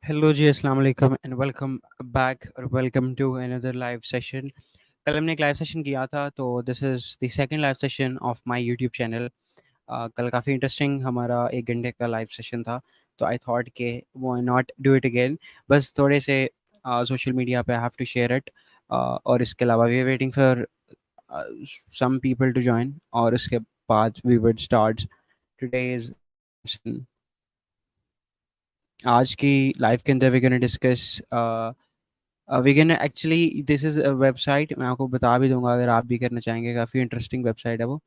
Hello ji, अस्सलाम वालेकुम and welcome back और welcome to another live session. कल हमने एक लाइव सेशन किया था, तो this is the second live session of my YouTube channel. कल काफ़ी इंटरेस्टिंग हमारा 1 घंटे का लाइव सेशन था, तो आई थॉट के why not do it again. बस थोड़े से सोशल मीडिया पे I have to share it, और इसके अलावा we are waiting for some people to join, और उसके बाद we would start today's live session. आज की लाइव के अंदर we gonna discuss, we can actually, this is a website, मैं आपको बता भी दूंगा अगर आप भी करना चाहेंगे। काफ़ी इंटरेस्टिंग वेबसाइट है वो।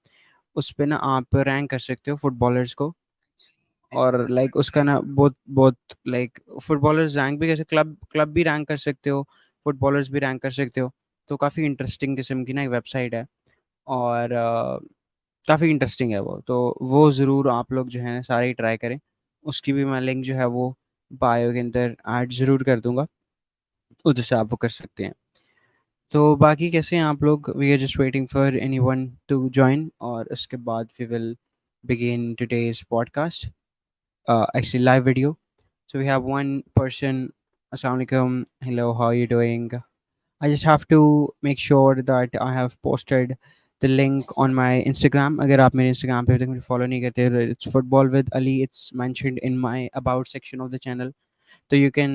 उस पे ना आप रैंक कर सकते हो फुटबॉलर्स को, और लाइक उसका ना बहुत बहुत लाइक फुटबॉलर्स रैंक भी, कैसे क्लब क्लब भी रैंक कर सकते हो, फुटबॉलर्स भी रैंक कर सकते हो। तो काफ़ी इंटरेस्टिंग किस्म की ना एक वेबसाइट है, और काफ़ी इंटरेस्टिंग है वो। तो वो ज़रूर आप लोग जो है सारे ही ट्राई करें। उसकी भी मैं लिंक जो है वो बायो के अंदर ऐड ज़रूर कर दूंगा, उधर से आप वो कर सकते हैं। तो बाकी कैसे हैं आप लोग? We are just waiting for anyone to join, और उसके बाद we will begin today's podcast, actually live video. So we have one person. Assalamu alaikum. Hello, how are you doing? I just have to make sure that I have posted the link on my Instagram. अगर आप मेरे Instagram पे अभी तक मुझे follow नहीं करते, it's football with Ali. It's mentioned in my about section of the channel. So you can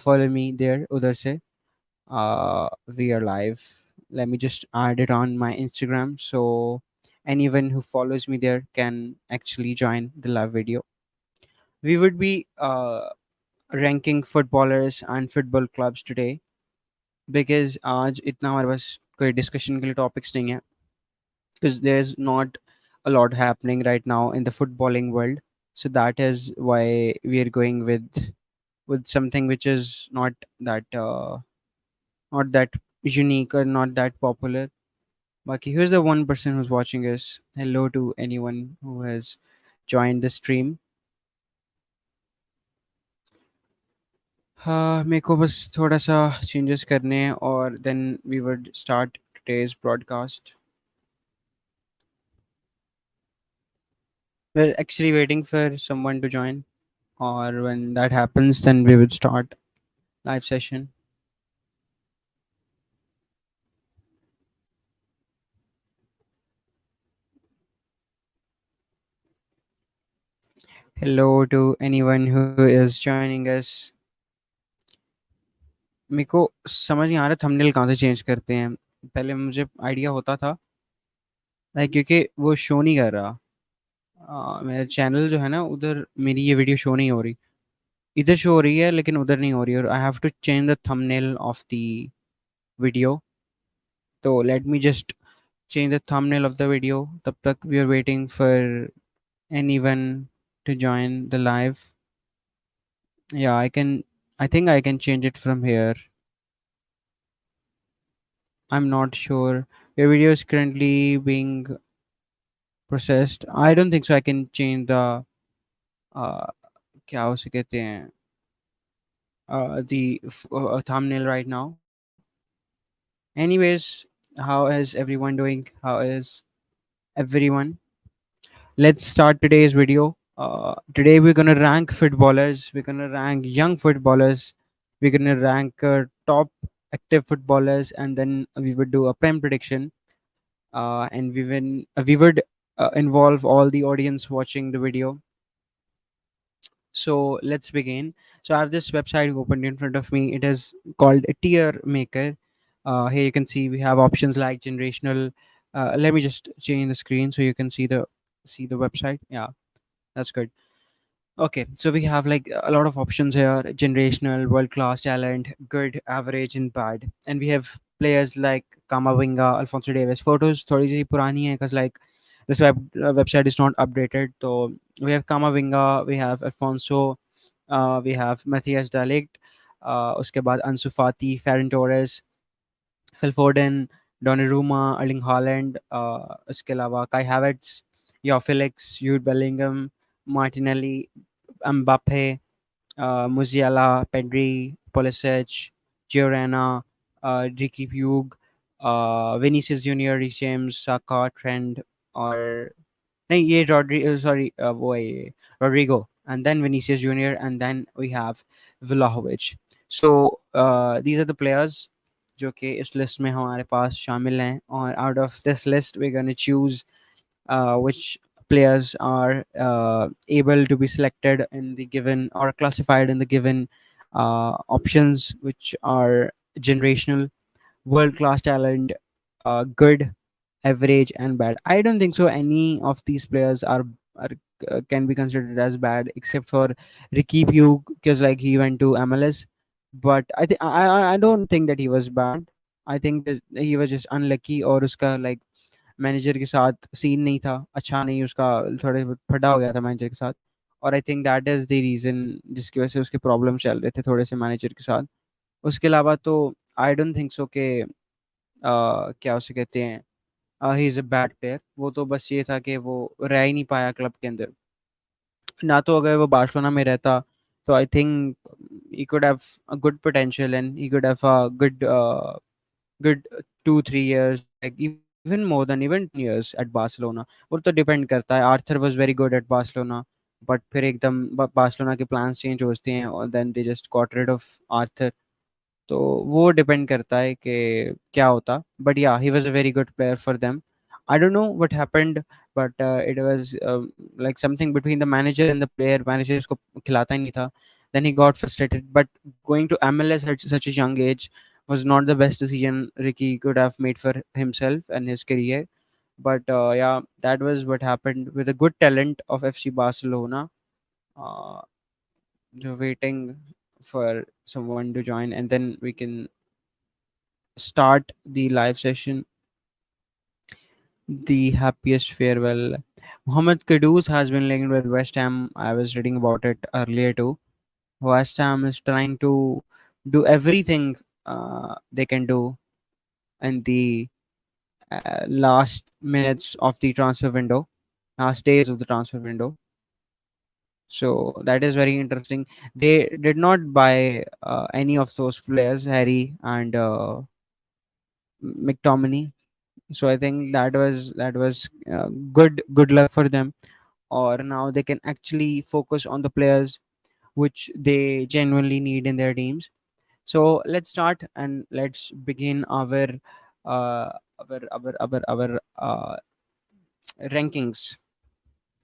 follow me there उधर से. We are live. Let me just add it on my Instagram, so anyone who follows me there can actually join the live video. We would be ranking footballers and football clubs today, because आज इतना हमारे पास कोई discussion के लिए topics नहीं है, because there's not a lot happening right now in the footballing world. So that is why we are going with something which is not that unique or not that popular. Baki, here's the one person who's watching us. Hello to anyone who has joined the stream. हाँ, मेरे को बस थोड़ा सा changes करने हैं, और then we would start today's broadcast. We're actually waiting for someone to join, or when that happens, then we would start live session. Hello to anyone who is joining us. मेरे को समझ नहीं आ रहा thumbnail कहाँ से change करते हैं। पहले मुझे आइडिया होता था, लाइक क्योंकि वो शो नहीं कर रहा। मेरा चैनल जो है ना, उधर मेरी ये वीडियो शो नहीं हो रही। इधर शो हो रही है लेकिन उधर नहीं हो रही, और I have to change the thumbnail of the video. तो let me just change the thumbnail of the video. तब तक we are waiting for anyone to join the live. या I can, I think I can change it from here. I am not sure. Your video is currently being processed. I don't think so I can change the uh, क्या उसे कहते हैं, the thumbnail right now. Anyways, how is everyone doing? How is everyone? Let's start today's video. Today we're gonna rank footballers. We're gonna rank young footballers. We're gonna rank top active footballers, and then we would do a prem prediction. And we would involve all the audience watching the video. So let's begin. So I have this website opened in front of me. It is called a tier maker. Here you can see we have options like generational. Let me just change the screen so you can see the website. Yeah, that's good. Okay, so we have like a lot of options here: generational, world class talent, good, average, and bad. And we have players like Kamavinga, Alfonso Davis. Photos थोड़ी सी पुरानी है because like this website is not updated. So we have Kamavinga, we have Alfonso, we have Matthias Delict, उसके बाद Ansu Fati, Ferran Torres, Phil Foden, Donnarumma, Erling Haaland, उसके अलावा Kai Havertz, Joao Felix, Jude Bellingham, Martinelli, Mbappe, Musiala, Pedri, Pulisic, Giorena, Ricky Pugh, Vinicius Junior, Reece James, Saka, Trent, और नहीं, ये Rodri, sorry, वो है ये Rodrigo, and then Vinicius Junior, and then we have Vlahovic. So these are the players जो कि इस list में हमारे पास शामिल हैं, और out of this list we're going to choose which players are able to be selected in the given or classified in the given options, which are generational, world class talent, good, average, and bad. I don't think so any of these players are can be considered as bad except for Ricky Pugh, because like he went to MLS. But I don't think that he was bad. I think that he was just unlucky, और उसका like manager के साथ scene नहीं था, अच्छा नहीं, उसका थोड़े बहुत फटा हो गया था मैनेजर के साथ, और I think that is the reason जिसकी वजह से उसके प्रॉब्लम चल रहे थे थोड़े से मैनेजर के साथ। उसके अलावा तो आई डोंट थिंक सो कि क्या उसे कहते हैं, ही इज़ अ बैड प्लेयर। वो तो बस ये था कि वो रह ही नहीं पाया क्लब के अंदर, ना तो अगर वो बार्सिलोना में रहता तो I think he could have a good potential and he could have a good 2-3 years, like even more than even 10 years at Barcelona। वो तो डिपेंड करता है, Arthur was very good at Barcelona, but फिर एकदम Barcelona के plans change होते हैं और then they just got rid of Arthur. तो वो डिपेंड करता है कि क्या होता, बट या he was a very good player for them. I don't know what happened, but it was like something between the manager and the player, manager उसको खिलाता ही नहीं था, then he got frustrated, but going to MLS at such a young age was not the best decision Ricky could have made for himself and his career. But yeah, that was what happened with a good talent of FC Barcelona, uh, waiting for someone to join, and then we can start the live session. The happiest farewell. Mohamed Kudus has been linked with West Ham. I was reading about it earlier too. West Ham is trying to do everything they can do in the last minutes of the transfer window, last days of the transfer window. So that is very interesting. They did not buy any of those players, Harry and McTominay. So I think that was good luck for them. Or now they can actually focus on the players which they genuinely need in their teams. So let's start and let's begin uh, our rankings.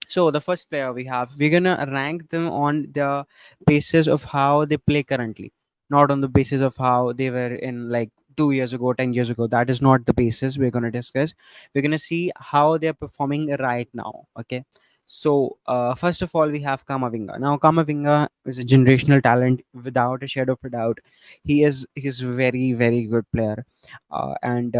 So the first player we have, we're gonna rank them on the basis of how they play currently, not on the basis of how they were in like 2 years ago, 10 years ago. That is not the basis we're gonna discuss. We're gonna see how they're performing right now. Okay. So first of all, we have Kamavinga. Now Kamavinga is a generational talent without a shadow of a doubt. He's very good player, and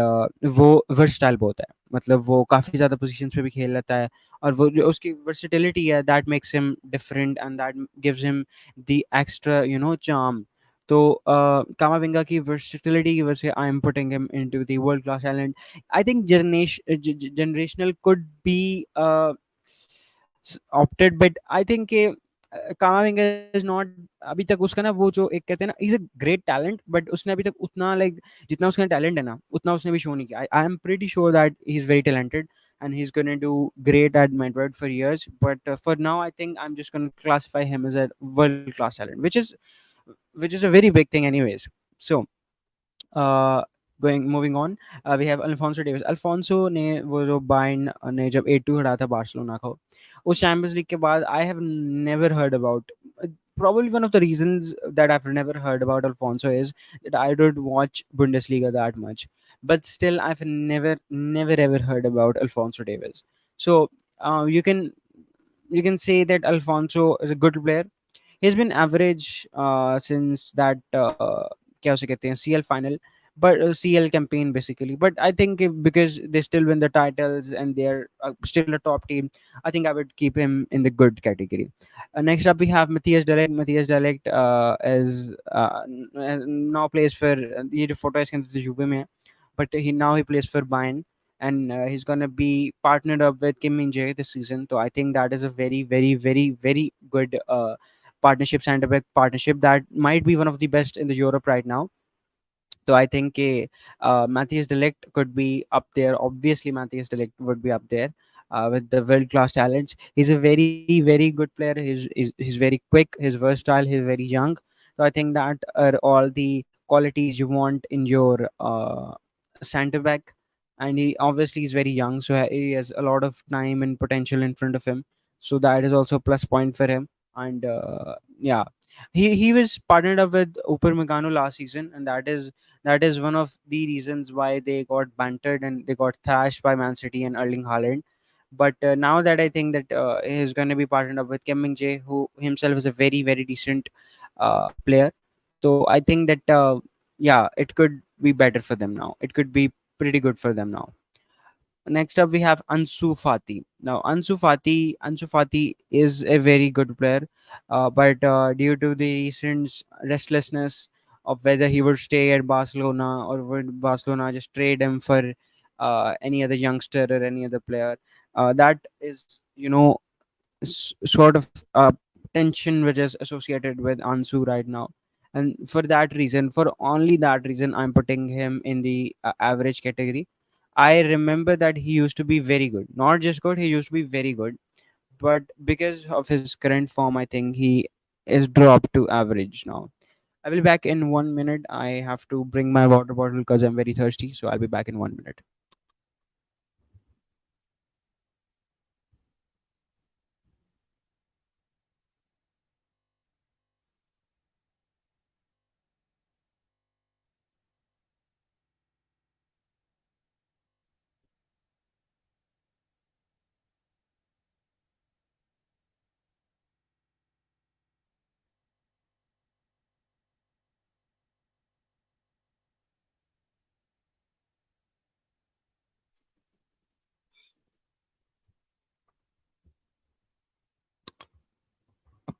वो versatile बहुत है, मतलब वो काफ़ी ज़्यादा positions पे भी खेल लेता है, और वो जो उसकी वर्सेटिलिटी है that makes him different and that gives him the extra charm. तो कामाविंगा की वर्सेटिलिटी की वजह से I am putting him into the world class talent. I think generational could be opted, but I think कामाविंगा is not अभी तक उसका ना, वो जो एक कहते हैं ना, is a great talent, but उसने अभी तक उतना लाइक जितना उसका टैलेंट है ना उतना उसने भी शो नहीं किया। I am pretty sure that he is very talented and he's going to do great at Madrid for years. But for now, I think I'm just going to classify him as a world class talent, which is a very big thing, anyways. So, uh, going moving on, we have Alfonso Davis. Alfonso ने वो जो Bayern ने जब 8-2 हराया था Barcelona को, उस champions league के बाद I have never heard about. Probably one of the reasons that I've never heard about Alfonso is that I don't watch Bundesliga that much. But still, I've never ever heard about Alfonso Davis. So you can say that Alfonso is a good player. He's been average since that क्या उसे कहते हैं CL final, but CL campaign basically. But I think because they still win the titles and they're still a top team, I think I would keep him in the good category. Next up, we have Matthias Delict. Matthias Delict is now plays for ये जो photo है इसके अंदर जुवे में है, but he plays for Bayern, and he's gonna be partnered up with Kim Min Jae this season. So I think that is a very good partnership, center back partnership that might be one of the best in the Europe right now. So I think Matthias Delict could be up there. Obviously, Matthias Delict would be up there. with the world class talents. He's a very very good player. He's very quick. He's versatile. He's very young. So I think that are all the qualities you want in your center back. And he obviously is very young, so he has a lot of time and potential in front of him. So that is also a plus point for him. And yeah, he was partnered up with Upamecano last season, and that is one of the reasons why they got bantered and they got thrashed by Man City and Erling Haaland. But now that I think that he's going to be partnered up with Kim Min Jae, who himself is a very very decent player. So I think that yeah, it could be better for them now. It could be pretty good for them now. Next up, we have Ansu Fati. Now, Ansu Fati is a very good player, but due to the recent restlessness of whether he would stay at Barcelona or would Barcelona just trade him for any other youngster or any other player, that is, sort of tension which is associated with Ansu right now. And for that reason, for only that reason, I'm putting him in the average category. I remember that he used to be very good, not just good, he used to be very good. But because of his current form, I think he is dropped to average now. I will be back in 1 minute. I have to bring my water bottle because I'm very thirsty. So I'll be back in 1 minute.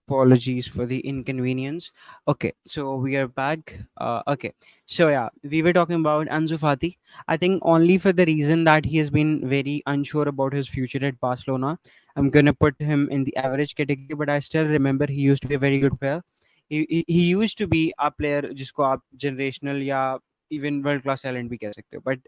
Apologies for the inconvenience. Okay, so we are back. Okay, so yeah, we were talking about Ansu Fati. I think only for the reason that he has been very unsure about his future at Barcelona, I'm gonna put him in the average category. But I still remember he used to be a very good player. He used to be a player जिसको आप generational या even world class talent भी कह सकते हो. But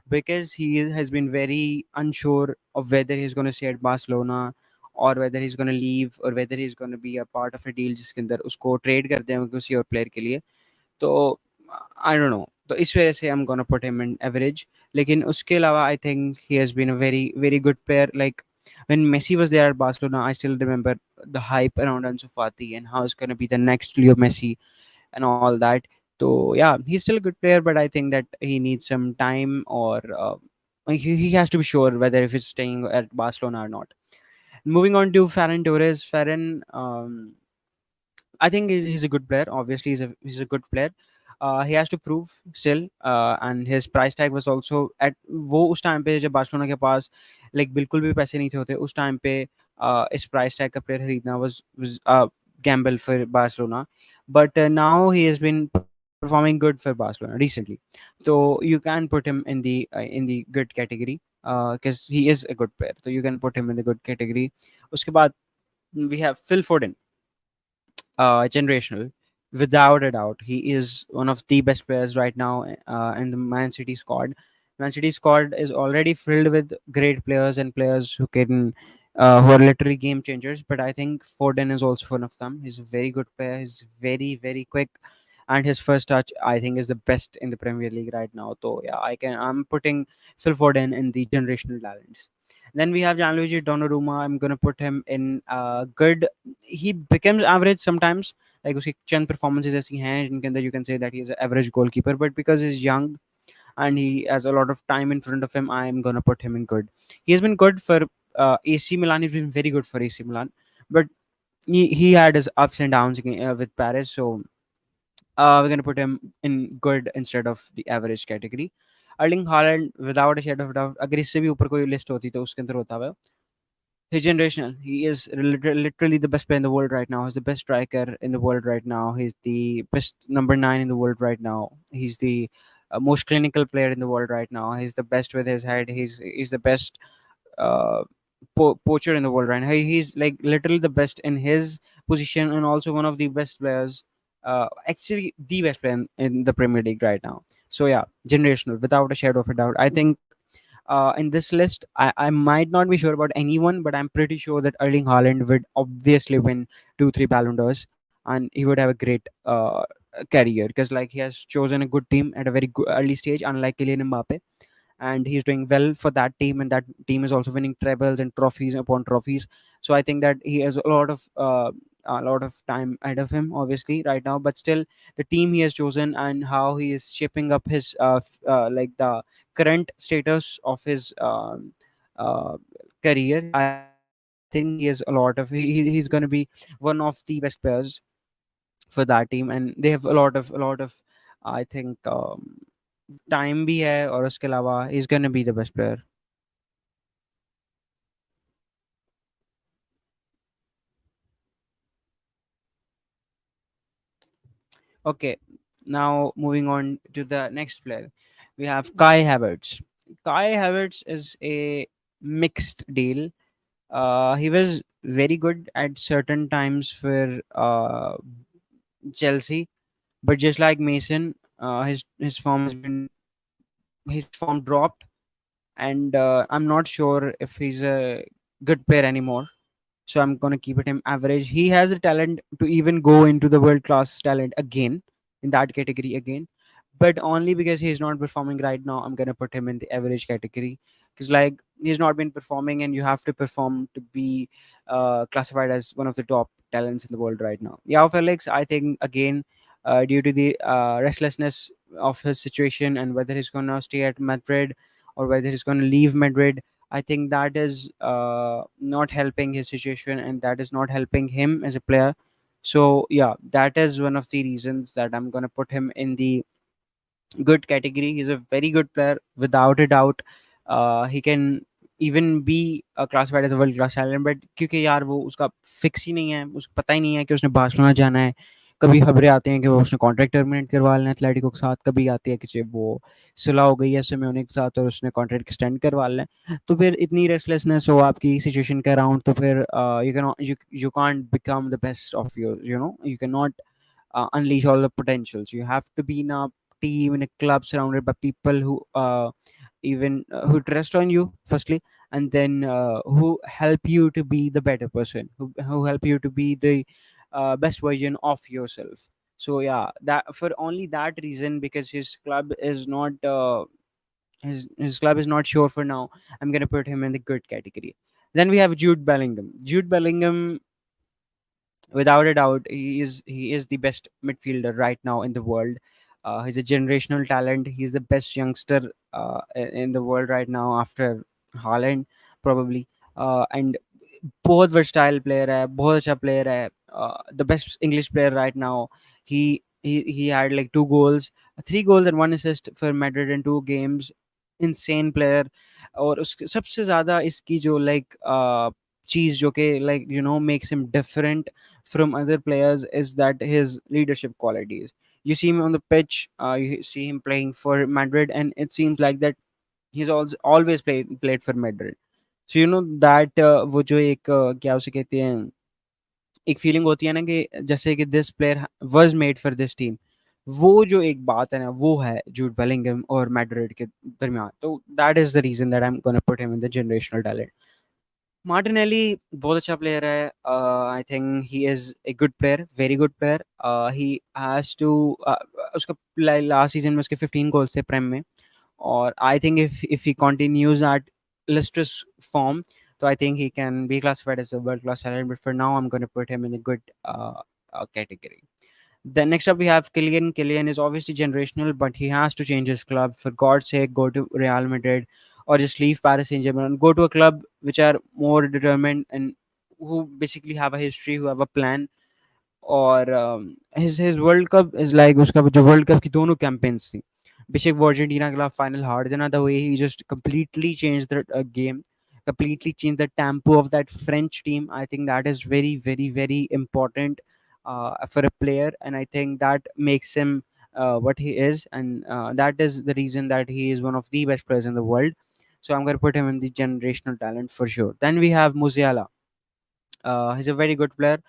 because he has been very unsure of whether he's going to stay at Barcelona और whether he's going to leave or whether he's going to be a part of a deal जिसके अंदर उसको trade कर दें किसी और player के लिए. तो आई डोंट नो, तो इस वजह से I am gonna put him in average. लेकिन उसके अलावा I think he has been a very very good player. Like when Messi was there at Barcelona, I still remember the hype around Ansu Fati and how it's going to be the next Leo Messi and all that. So yeah, he's still a good player, but I think that he needs some time, or he has to be sure whether if he's staying at Barcelona or not. Moving on to Ferran Torres. Ferran, I think he's a good player. Obviously, he's a good player. He has to prove still, and his price tag was also at वो उस time पे जब Barcelona के पास like बिल्कुल भी पैसे नहीं थे होते उस टाइम पे इस प्राइस टैग का प्लेयर खरीदना was a gamble for Barcelona. But now he has been performing good for Barcelona recently, so you can put him in the good category because he is a good player. So you can put him in the good category. उसके बाद we have Phil Foden, generational. Without a doubt, he is one of the best players right now in the Man City squad. Man City squad is already filled with great players and players who are literally game changers. But I think Foden is also one of them. He's a very good player. He's very very quick, and his first touch I think is the best in the Premier League right now. So yeah, I'm putting Phil Foden in the generational talents. Then we have Gianluigi Donnarumma. I'm gonna put him in good. He becomes average sometimes. Like उसकी चंद performances ऐसी हैं जिनके अंदर you can say that he is an average goalkeeper. But because he's young and he has a lot of time in front of him, I am gonna put him in good. He has been good for AC Milan. He's been very good for AC Milan, but he had his ups and downs with Paris. So we're gonna put him in good instead of the average category. Erling Haaland, without a shadow of a doubt, अगर इससे भी ऊपर कोई list होती तो उसके अंदर होता है. He's generational. He is literally the best player in the world right now. He's the best striker in the world right now. He's the best number 9 in the world right now. He's the most clinical player in the world right now. He's the best with his head. He's the best uh, poacher in the world right now. He's like literally the best in his position and also one of the best players. Actually, the best player in the Premier League right now. So yeah, generational without a shadow of a doubt. I think in this list, I might not be sure about anyone, but I'm pretty sure that Erling Haaland would obviously win 2 3 Ballon d'Ors, and he would have a great career, because like he has chosen a good team at a very early stage, unlike Kylian Mbappe, and he's doing well for that team, and that team is also winning trebles and trophies upon trophies. So I think that he has a lot of time ahead of him, obviously, right now. But still, the team he has chosen and how he is shaping up his like the current status of his uh, career, I think he has a lot of he's going to be one of the best players for that team, and they have a lot of I think time भी है, और उसके अलावा he's gonna be the best player. Okay, now moving on to the next player, we have Kai Havertz. Kai Havertz is a mixed deal. He was very good at certain times for Chelsea, but just like Mason, his form has been his form dropped, and I'm not sure if he's a good player anymore. So I'm gonna keep it him average. He has the talent to even go into the world class talent again, in that category again, but only because he's not performing right now. I'm gonna put him in the average category, because like he's not been performing, and you have to perform to be classified as one of the top talents in the world right now. Yeah, Felix, I think again, due to the restlessness of his situation, and whether he's gonna stay at Madrid or whether he's gonna leave Madrid, I think that is not helping his situation, and that is not helping him as a player. So yeah, that is one of the reasons that I'm gonna put him in the good category. He's a very good player without a doubt. He can even be classified as a world class talent, but क्योंकि यार वो उसका fix ही नहीं है, उसको पता ही नहीं है कि उसने बार्सिलोना जाना है। कभी खबरें आती हैं कि वो उसने कॉन्ट्रैक्ट टर्मिनेट करवा लेना एथलेटिको के साथ, कभी आती है कि वो सुलह हो गई है सिमेओने के साथ और उसने कॉन्ट्रैक्ट एक्सटेंड करवा लेना। तो फिर इतनी रेस्टलेसनेस हो आपकी सिचुएशन के अराउंड, तो फिर you can't become the best of your, you can not unleash all the potentials. You have to be in a team, in a club, surrounded by people who even who trust on you firstly, and then who help you to be the better person, who help you to be the best version of yourself. So yeah, that for only that reason, because his club is not his club is not sure for now, I'm gonna put him in the good category. Then we have Jude Bellingham. Jude Bellingham, without a doubt, he is the best midfielder right now in the world. He's a generational talent. He's the best youngster in the world right now after Haaland, probably. And बहुत versatile player है, बहुत अच्छा player है, the best English player right now. He had like 2 goals, 3 goals and 1 assist for Madrid in 2 games. Insane player. और उसके सबसे ज्यादा इसकी जो like चीज जो कि like makes him different from other players is that his leadership qualities. You see him on the pitch, you see him playing for Madrid, and it seems like that he's also always played for Madrid. So that वो जो एक क्या उसे कहते हैं, एक feeling होती है ना कि जैसे कि this player was made for this team, वो जो एक बात है ना, वो है जूड बेलिंगम और मैड्रिड के दरमियान। तो that is the reason that I am gonna put him in the generational talent. Martinelli बहुत अच्छा प्लेयर है। I think he is a good player, very good player. He has to उसका last season में उसके 15 goals थे प्रेम में, और I think if he continues at lustrous form, so I think he can be classified as a world class talent. But for now, I'm going to put him in a good category. Then next up we have Kylian. Kylian is obviously generational, but he has to change his club. For God's sake, go to Real Madrid or just leave Paris Saint-Germain and go to a club which are more determined and who basically have a history, who have a plan. और his world cup is like उसका जो world cup की दोनों campaigns थी, बेशक वो Argentina के खिलाफ फाइनल हार देना था, वे ही just completely changed the game, completely changed the tempo of that French team. I think that is very very very important for a player, and I think that makes him what he is, and that is the reason that he is one of the best players in the world. So I'm going to put him in the generational talent for sure. Then we have Musiala. He's a very good player.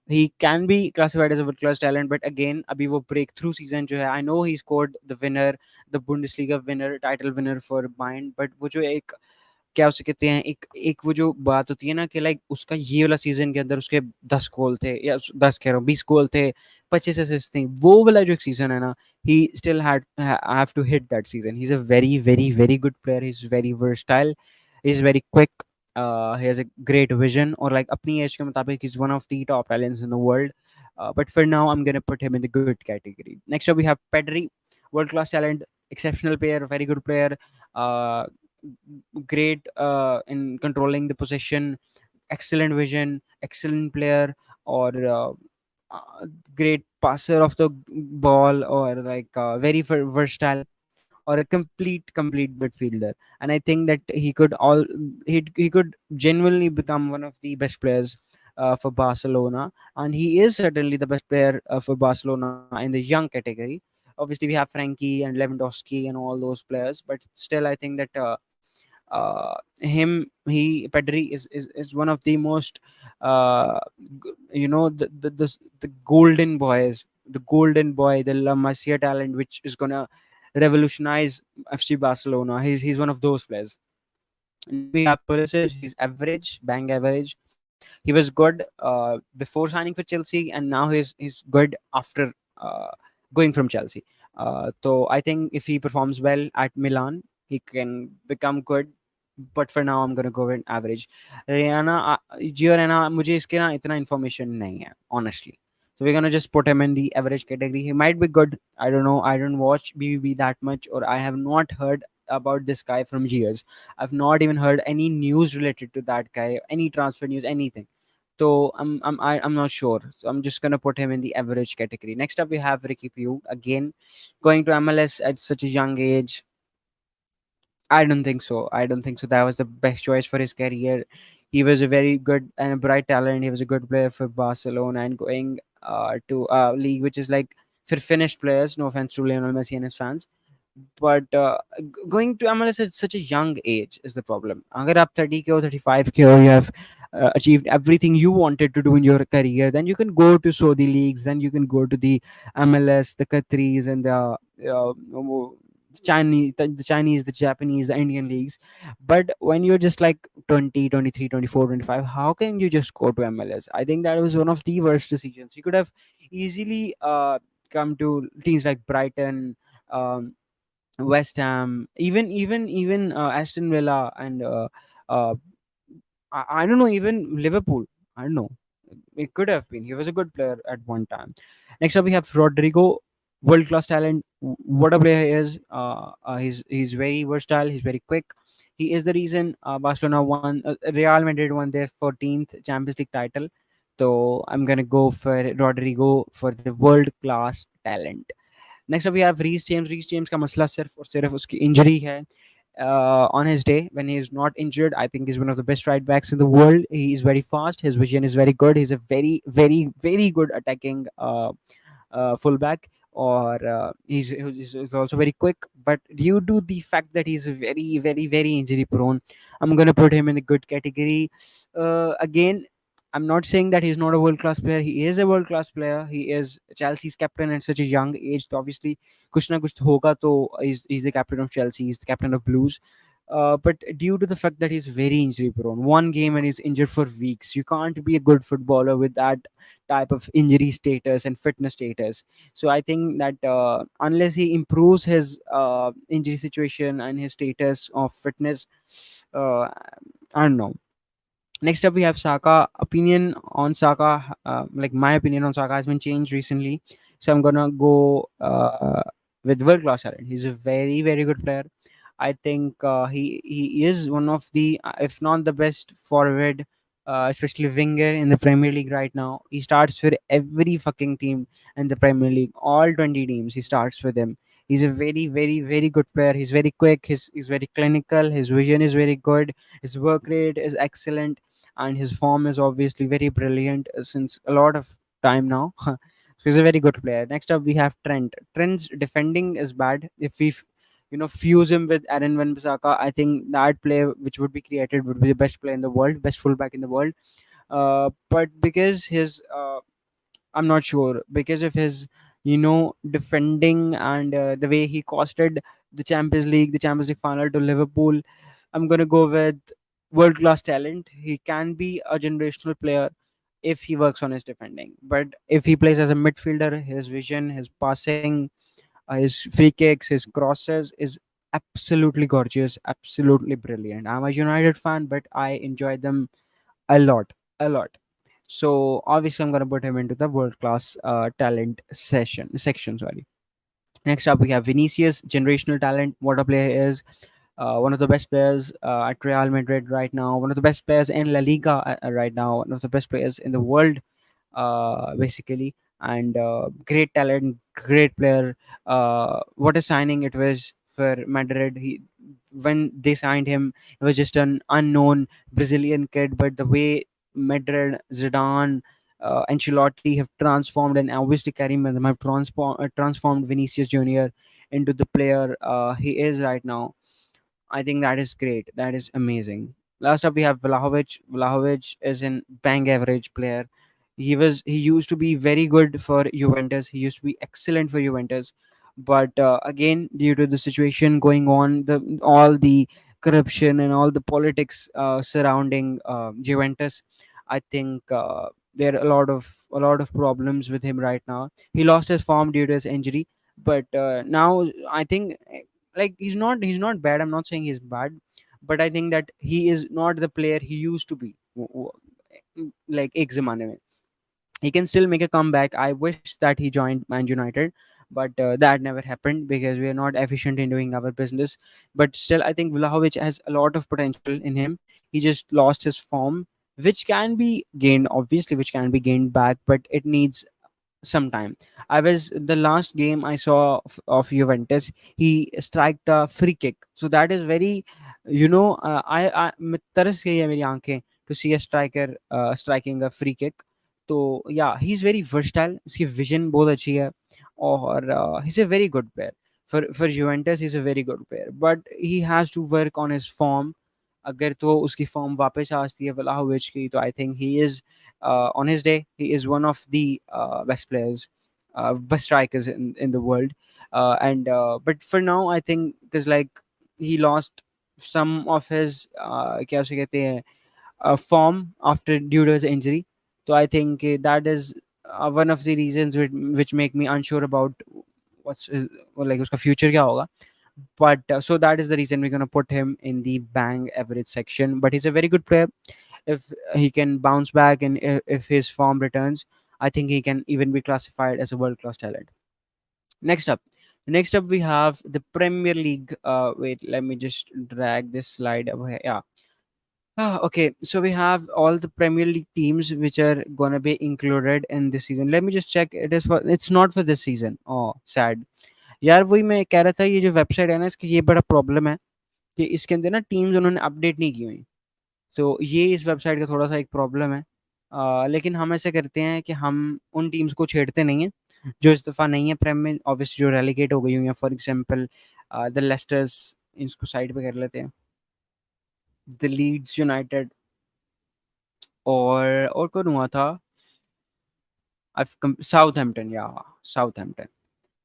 he can be classified as a world class talent, but again अभी वो breakthrough season जो है, I know he scored the winner, the Bundesliga winner, title winner for Bayern, but वो जो एक क्या उसे कहते हैं, एक एक वो जो बात होती है ना कि लाइक उसका ये वाला सीजन के अंदर उसके 10 गोल थे, या 10 कह रहा हूँ 20 गोल थे, 25 असिस्ट थी, वो वाला जो एक सीजन है ना, he still had have to hit that season. He is a very very very good player, he is very versatile, he is very quick, he has a great vision, or like अपनी age के मुताबिक he's one of the top talents in the world. But for now I'm gonna put him in the good category. Next up we have Pedri, world class talent, exceptional player, very good player, uh, great in controlling the possession, excellent vision, excellent player, or uh, great passer of the ball, or like very versatile, or a complete midfielder. And I think that he could genuinely become one of the best players for Barcelona, and he is certainly the best player for Barcelona in the young category. Obviously, we have Frankie and Lewandowski and all those players, but still, I think that he Pedri is one of the most the golden boys, the golden boy, the La Masia talent, which is gonna revolutionize FC Barcelona. He's one of those players. Next we have Pulisic. He's average, bang average. He was good before signing for Chelsea, and now he's good after going from Chelsea. So I think if he performs well at Milan, he can become good. But for now, I'm gonna go with average. Rihanna, Gio Reyna, मुझे इसके ना इतना information नहीं है, honestly. So we're gonna just put him in the average category. He might be good. I don't know. I don't watch BBB that much, or I have not heard about this guy from years. I've not even heard any news related to that guy, any transfer news, anything. So I'm not sure. So I'm just gonna put him in the average category. Next up we have Ricky Pugh again, going to MLS at such a young age. I don't think so. I don't think so. That was the best choice for his career. He was a very good and a bright talent. He was a good player for Barcelona, and going to a league which is like for finished players. No offense to Lionel Messi and his fans, but going to MLS at such a young age is the problem. अगर आप 30 के हो, 35 के हो, you have achieved everything you wanted to do in your career, then you can go to Saudi leagues, then you can go to the MLS, the Qataris, and the Chinese, the Japanese, the Indian leagues. But when you're just like 20, 23, 24, 25, how can you just go to MLS? I think that was one of the worst decisions. You could have easily come to teams like Brighton, um, West Ham, even Aston Villa, and uh, I don't know, even Liverpool. I don't know. It could have been. He was a good player at one time. Next up, we have Rodrigo, world class talent. What a player he is! He's very versatile. He's very quick. He is the reason Barcelona won. Real Madrid won their 14th Champions League title. So I'm gonna go for Rodrigo for the world class talent. Next up we have Reece James. Reece James का मसला सिर्फ और सिर्फ उसकी injury है. On his day when he is not injured, I think he's one of the best right backs in the world. He is very fast. His vision is very good. He's a very very very good attacking fullback, or he's also very quick. But due to the fact that he's very very very injury prone, I'm gonna put him in the good category. Again, I'm not saying that he's not a world class player. He is a world class player. He is Chelsea's captain at such a young age. So obviously, kuch na kuch to hoga. To he's the captain of Chelsea. He's the captain of Blues. But due to the fact that he's very injury prone, one game and he's injured for weeks, you can't be a good footballer with that type of injury status and fitness status. So I think that unless he improves his injury situation and his status of fitness, uh, I don't know. Next up, we have Saka. Opinion on Saka, like my opinion on Saka has been changed recently. So I'm gonna go with world class talent. He's a very very good player. I think he is one of the, if not the best forward, especially winger in the Premier League right now. He starts for every fucking team in the Premier League, all 20 teams. He starts for them. He's a very very very good player. He's very quick. He's very clinical. His vision is very good. His work rate is excellent, and his form is obviously very brilliant since a lot of time now. So he's a very good player. Next up, we have Trent. Trent's defending is bad. If we fuse him with Aaron Wan-Bissaka, I think that play which would be created would be the best player in the world, best fullback in the world. But because his I'm not sure because of his, defending and the way he costed the Champions League final to Liverpool. I'm gonna go with world class talent. He can be a generational player if he works on his defending. But if he plays as a midfielder, his vision, his passing, his free kicks, his crosses is absolutely gorgeous, absolutely brilliant. I'm a United fan, but I enjoy them a lot, a lot. So obviously, I'm gonna put him into the world class talent section. Sorry. Next up, we have Vinicius, generational talent. What a player he is! One of the best players at Real Madrid right now. One of the best players in La Liga right now. One of the best players in the world, basically. And great talent, great player. What a signing it was for Madrid. When they signed him, he was just an unknown Brazilian kid, but the way Madrid, Zidane, Ancelotti have transformed, and obviously Karim Benzema have transformed Vinicius Junior into the player he is right now. I think that is great. That is amazing. Last up, we have Vlahovic. Vlahovic is an bang average player. He used to be very good for Juventus. He used to be excellent for Juventus, but again, due to the situation going on, the all the corruption and all the politics surrounding Juventus, I think there are a lot of problems with him right now. He lost his form due to his injury, but now I think like he's not bad. I'm not saying he's bad, but I think that he is not the player he used to be. Like ek zamane mein he can still make a comeback. I wish that he joined Man United, but that never happened because we are not efficient in doing our business. But still, I think Vlahovic has a lot of potential in him. He just lost his form, which can be gained, obviously, which can be gained back, but it needs sometime. I was the last game I saw of Juventus. He struck a free kick, so that is very, I तरस गई है मेरी आंखें to see a striker striking a free kick. तो yeah, he's very versatile. इसकी vision बहुत अच्छी है और he's a very good player. For Juventus, he's a very good player, but he has to work on his form. अगर तो उसकी form वापस आती है व्लाहोविच की तो आई think he is on his day he is one of the best players, best strikers in the world, and but for now I think because like he lost some of his क्या उसे कहते हैं form after due to his injury. So I think that is one of the reasons which make me unsure about what's his, well, like उसका future क्या होगा. But so that is the reason we're going to put him in the bang average section, but he's a very good player. If he can bounce back and if his form returns, I think he can even be classified as a world class talent. Next up next up we have the Premier League. Wait, let me just drag this slide over. Yeah. Okay, so we have all the Premier League teams which are gonna be included in this season. Let me just check. It's not for this season. Oh, sad. यार वही मैं कह रहा था, ये जो website है ना इसकी ये बड़ा प्रॉब्लम है कि इसके अंदर ना टीम्स उन्होंने अपडेट नहीं की हुई. तो ये इस वेबसाइट का थोड़ा सा एक प्रॉब्लम है. लेकिन हम ऐसे करते हैं कि हम उन टीम्स को छेड़ते नहीं हैं जो इस दफ़ा नहीं है प्रेम में, ऑब्वियसली जो रेलीगेट हो गई हुई हैं. फॉर एग्जांपल द लेस्टर्स, इसको साइड पे कर लेते हैं. द लीड्स यूनाइटेड और कौन हुआ था, साउथहैम्पटन, या साउथहैम्पटन.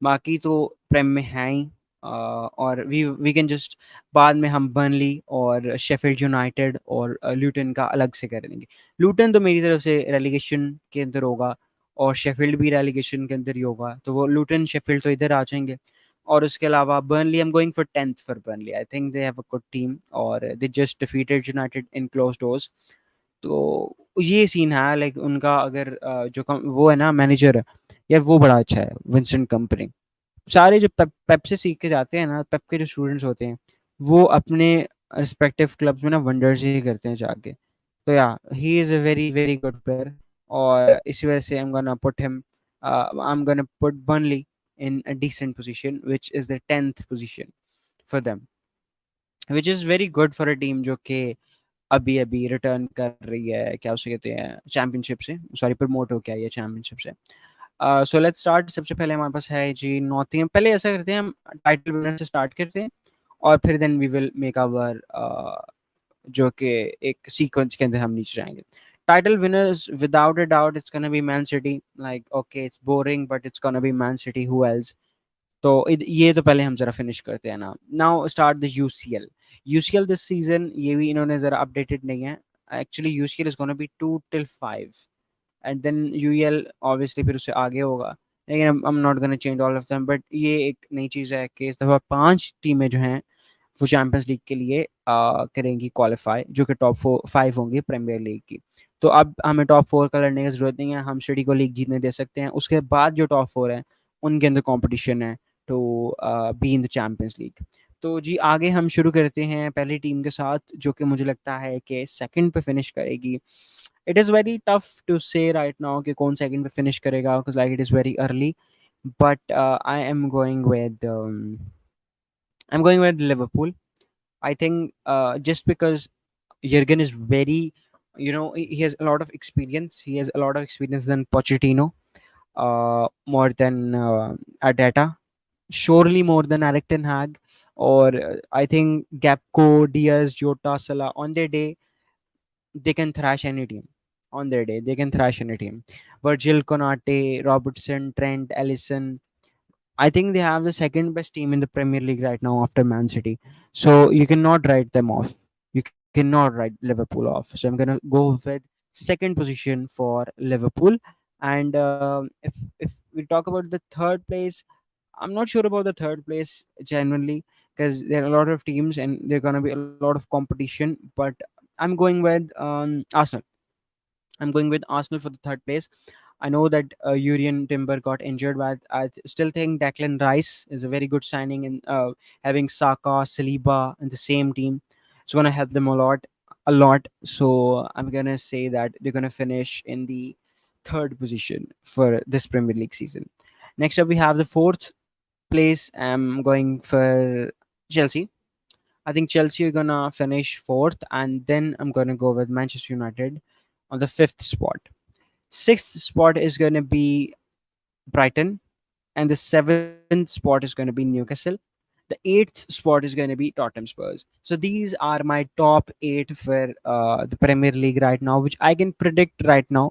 बाकी तो प्रेम में है ही. और वी कैन जस्ट बाद में हम बर्नली और शेफील्ड यूनाइटेड और ल्यूटन का अलग से कर देंगे. ल्यूटन तो मेरी तरफ से रेलीगेशन के अंदर होगा और शेफील्ड भी रेलीगेशन के अंदर ही होगा, तो वो ल्यूटन शेफील्ड तो इधर आ जाएंगे. और उसके अलावा Burnley, I am going for 10th for Burnley. I think they have a good team और they just defeated United in close doors. तो ये सीन है लाइक उनका. अगर वो है ना मैनेजर है यार, वो बड़ा अच्छा है, विंसेंट कंपनी. सारे जो पेप से सीख के जाते हैं ना, पेप के जो स्टूडेंट्स होते हैं वो अपने रिस्पेक्टिव क्लब्स में ना वंडर्स ही करते हैं जाके. तो yeah he is a very very good player और इसी वजह से I am gonna put Burnley in a decent position, which is the 10th position for them, which is very good for a team जो कि अभी अभी return कर रही है, क्या उसे कहते हैं, चैंपियनशिप से. सॉरी, प्रमोट हो गया ये चैंपियनशिप से. So let's start. सबसे पहले हमारे पास है जी नॉटिंघम. पहले ऐसा करते हैं, हम टाइटल विनर से स्टार्ट करते हैं और फिर then we will make our जो कि एक सीक्वेंस के अंदर हम नीचे जाएंगे. title winners, without a doubt, it's gonna be Man City. Like, okay, it's boring, but it's gonna be Man City. Who else? तो ये तो पहले हम जरा फिनिश करते हैं ना. Now start the UCL. UCL this season ये भी इन्होंने जरा अपडेटेड नहीं है. Actually UCL is gonna be 2 till 5, and then UEL obviously फिर उससे आगे होगा. लेकिन I am not gonna change all of them, but ये एक नई चीज़ है कि इस दफ़ा 5 टीमें जो हैं वो चैंपियंस लीग के लिए करेंगी क्वालिफाई, जो कि टॉप 5 होंगी प्रीमियर लीग की. तो अब हमें टॉप 4 का लड़ने की ज़रूरत नहीं है, हम सिटी को लीग जीतने दे सकते हैं. उसके बाद जो टॉप 4 है उनके अंदर कंपटीशन है to be in the Champions League. तो जी आगे हम शुरू करते हैं पहली टीम के साथ, जो कि मुझे लगता है कि सेकंड पे फिनिश करेगी. It is very tough to say right now कि कौन सेकंड पे फिनिश करेगा, because like it is very early. But I am going with Liverpool. I think just because Jurgen is very, he has a lot of experience. He has a lot of experience than Pochettino, more than Arteta, surely more than Eric Ten Hag, or I think Gapco, Diaz, Jota, Salah on their day they can thrash any team. On their day they can thrash any team. Virgil, Konate, Robertson, Trent, Ellison. I think they have the second best team in the Premier League right now after Man City. So you cannot write them off. You cannot write Liverpool off. So I'm gonna go with second position for Liverpool. And if we talk about the third place, I'm not sure about the third place genuinely, because there are a lot of teams and there's gonna be a lot of competition. But I'm going with Arsenal. I'm going with Arsenal for the third place. I know that Urian Timber got injured, but still think Declan Rice is a very good signing, and having Saka, Saliba in the same team, it's gonna help them a lot. So I'm gonna say that they're gonna finish in the third position for this Premier League season. Next up, we have the fourth place. I'm going for Chelsea. I think Chelsea are gonna finish fourth, and then I'm gonna go with Manchester United on the fifth spot. Sixth spot is going to be Brighton, and the seventh spot is going to be Newcastle. The eighth spot is going to be Tottenham Spurs. So these are my top eight for the Premier League right now, which I can predict right now,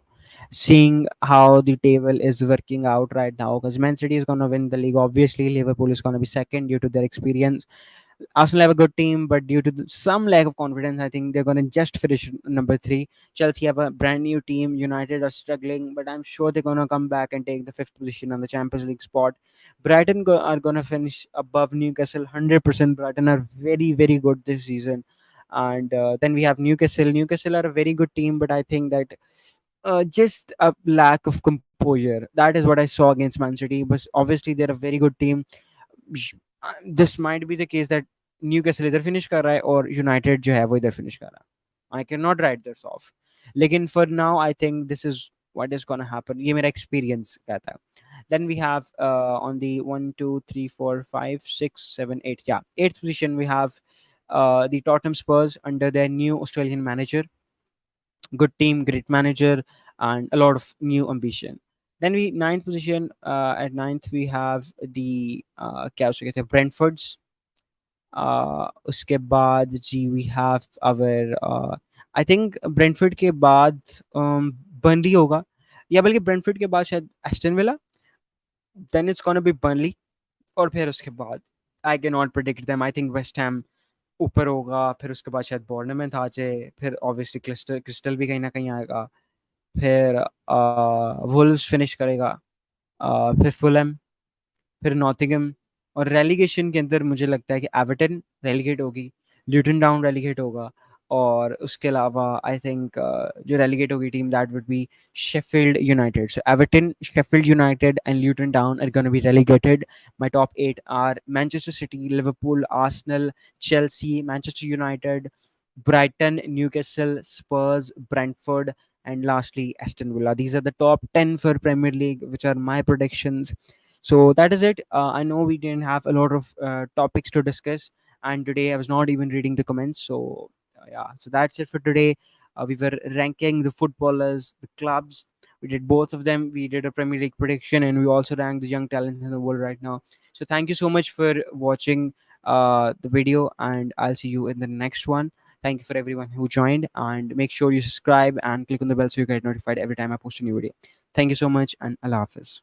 seeing how the table is working out right now. Because Man City is going to win the league, obviously. Liverpool is going to be second due to their experience. Arsenal have a good team, but due to some lack of confidence, I think they're going to just finish number 3. Chelsea have a brand new team. United are struggling, but I'm sure they're going to come back and take the fifth position on the Champions League spot. Brighton are going to finish above Newcastle 100%. Brighton are very, very good this season. And then we have Newcastle. Newcastle are a very good team, but I think that just a lack of composure. That is what I saw against Man City. But obviously, they're a very good team. This might be the case that Newcastle इधर finish कर रहा है और United जो है वो इधर finish कर रहा है. I can not write this off, लेकिन for now I think this is what is gonna happen. ये मेरा एक्सपीरियंस कहता है. Then we have on the 1 2 3 4 5 6 7 8, yeah, eighth position we have the Tottenham Spurs under their new Australian manager. Good team, great manager, and a lot of new ambition. Then we ninth position, at ninth we have the क्या उसे कहते हैं, Brentfords. उसके बाद जी we have our I think Brentford के बाद Burnley होगा, या बल्कि ब्रेंटफोर्ड के बाद शायद Aston Villa, then it's gonna be Burnley, और फिर उसके बाद I can not predict them. I think West Ham ऊपर होगा, फिर उसके बाद शायद बॉर्नमouth आ जाए, फिर ऑब्वियसली क्रिस्टल भी कहीं ना कहीं आएगा, फिर वुल्व्स फिनिश करेगा, फिर फुलहम, फिर नॉटिंघम, और रेलीगेशन के अंदर मुझे लगता है कि एवर्टन रेलीगेट होगी, ल्यूटन टाउन रेलीगेट होगा, और उसके अलावा आई थिंक जो रेलीगेट होगी team that would be Sheffield United. So Everton, Sheffield United and Luton Town are gonna be relegated. My top 8 are Manchester City, Liverpool, Arsenal, Chelsea, Manchester United, Brighton, Newcastle, Spurs, Brentford, and lastly Aston Villa. These are the top 10 for Premier League, which are my predictions. So that is it. I know we didn't have a lot of topics to discuss, and today I was not even reading the comments. So yeah, so that's it for today. We were ranking the footballers, the clubs. We did both of them. We did a Premier League prediction, and we also ranked the young talents in the world right now. So thank you so much for watching the video, and I'll see you in the next one. Thank you for everyone who joined, and make sure you subscribe and click on the bell so you get notified every time I post a new video. Thank you so much, and Allah Hafiz.